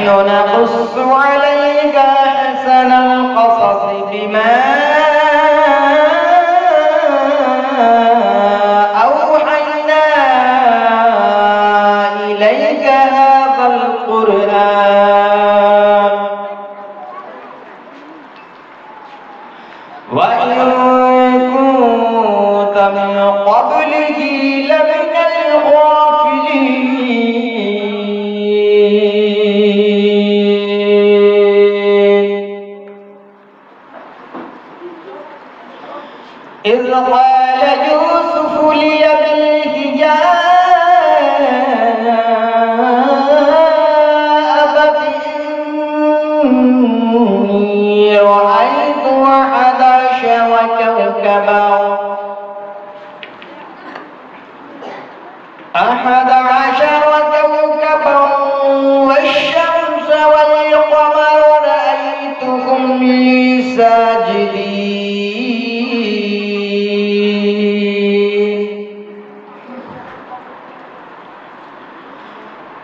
نقص عليك أحسن القصص بما أوحينا إليك هذا القرآن وإن كنت من قبله لمن الغافلين إذ قال يوسف لأبيه يا أبت إني رأيت 11 كوكبا والشمس والقمر رأيتهم لي ساجدين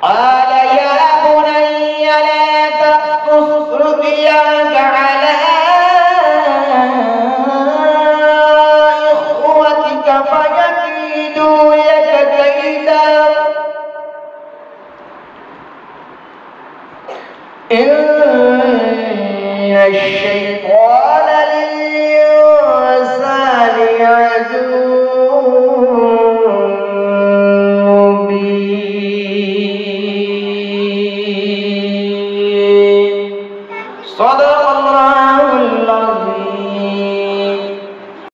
قال يا بني لا تقصص رؤياك على إخوتك فيكيدوا لك كيدا إن الشيطان للإنسان عدو مبين. صدق